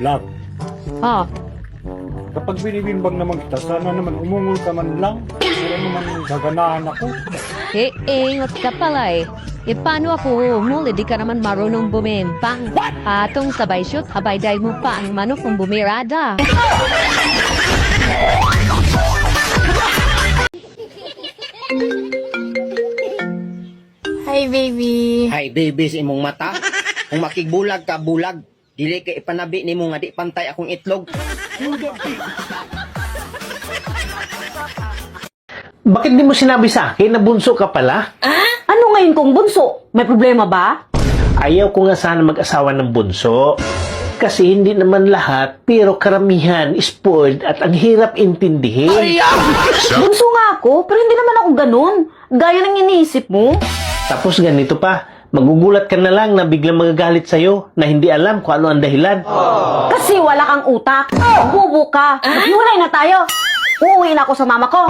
Love, Oh, kapag binibimbang naman kita, sana naman umungol ka man lang. Para naman gaganahan ako. ingot ka pala eh. E paano ako umuli? Di ka naman marunong bumimbang. Patong sabay shoot, habay day mo pa ang manok kung bumirada. Hi, baby. Hay baby sa imong mata. Kung makigbulag ka, bulag. Dili ka ipanabi ni mo nga di pantay akong itlog. Bakit di mo sinabi sa akin na bunso ka pala? Ano ngayon kung bunso? May problema ba? Ayaw ko nga sana mag-asawa ng bunso. Kasi hindi naman lahat, pero karamihan, spoiled at ang hirap intindihin. Bunso nga ako, pero hindi naman ako ganun. Gaya ng iniisip mo. Tapos ganito pa, magugulat ka na lang na biglang magagalit sa'yo na hindi alam kung ano ang dahilan. Kasi wala kang utak. Bubo ka. Maghiwalay na tayo. Uuwi na ako sa mama ko.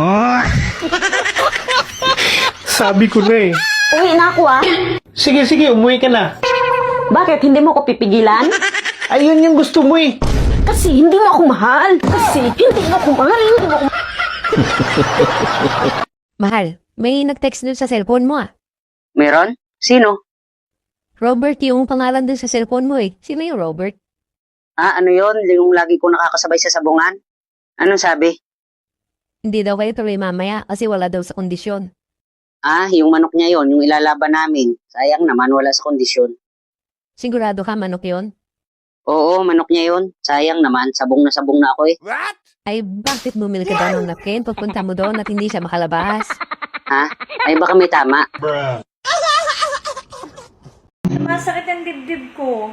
Sabi ko na eh. Uwi na ako Sige, umuwi ka na. Bakit? Hindi mo ko pipigilan? Ayun yung gusto mo eh. Kasi hindi mo ako mahal. Mahal, may nag-text dun sa cellphone mo ah. Meron? Sino? Robert yung pangalan dun sa cellphone mo eh. Sino yung Robert? Ano yon? Yung lagi ko nakakasabay sa sabungan? Anong sabi? Hindi daw kayo tuloy mamaya kasi wala daw sa kondisyon. Yung manok niya yon, yung ilalaban namin. Sayang naman, wala sa kondisyon. Sigurado ka manok yon? Oo, manok niya yon. Sayang naman, sabong na ako eh. Ay, bakit bumili ka daw ng napkin pagpunta mo doon at hindi siya makalabas? Ay baka may tama. Sumasakit ang dibdib ko.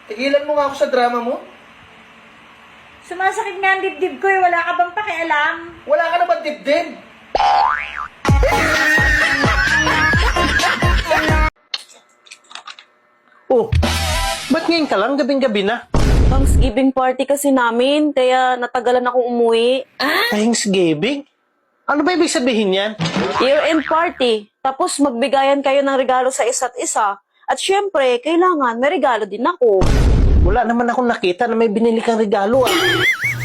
Tigilan mo nga ako sa drama mo. Sumasakit nga ang dibdib ko eh. Wala ka bang pakialam? Wala ka naman dibdib. Oh, ba't ngayon ka lang? Gabing-gabi na. Thanksgiving party kasi namin, kaya natagalan akong umuwi. Thanksgiving? Ano ba ibig sabihin yan? Year-end party. Tapos magbigayan kayo ng regalo sa isa't isa. At syempre, kailangan may regalo din ako. Wala naman akong nakita na may binili kang regalo ah.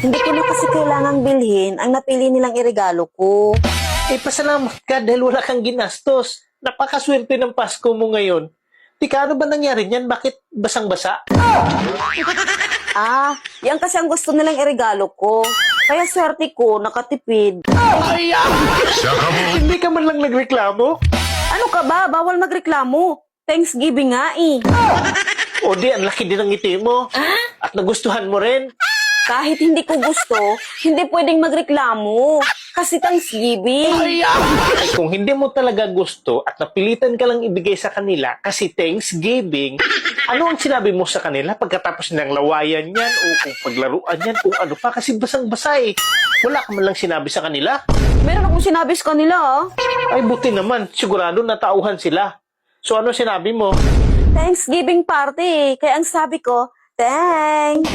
Hindi ko na kasi kailangang bilhin ang napili nilang iregalo ko. Eh, pasalamat ka dahil wala kang ginastos. Napakaswerte ng Pasko mo ngayon. Tika, ano ba nangyari niyan? Bakit basang-basa? Yan kasi ang gusto nilang iregalo ko. Kaya swerte ko, nakatipid. Hindi ka man lang nagreklamo? Ano ka ba? Bawal magreklamo. Thanksgiving nga eh. O di, ang laki din ng ngiti mo. At nagustuhan mo rin. Kahit hindi ko gusto, hindi pwedeng magreklamo. Kasi Thanksgiving. Ay, kung hindi mo talaga gusto at napilitan ka lang ibigay sa kanila kasi Thanksgiving, ano ang sinabi mo sa kanila pagkatapos ng lawayan yan o kung paglaruan yan kung ano pa kasi basang-basa eh. Wala ka man lang sinabi sa kanila. Meron akong sinabi sa kanila Ay, buti naman. Sigurado natauhan sila. So, ano sinabi mo? Thanksgiving party. Kaya ang sabi ko, thanks.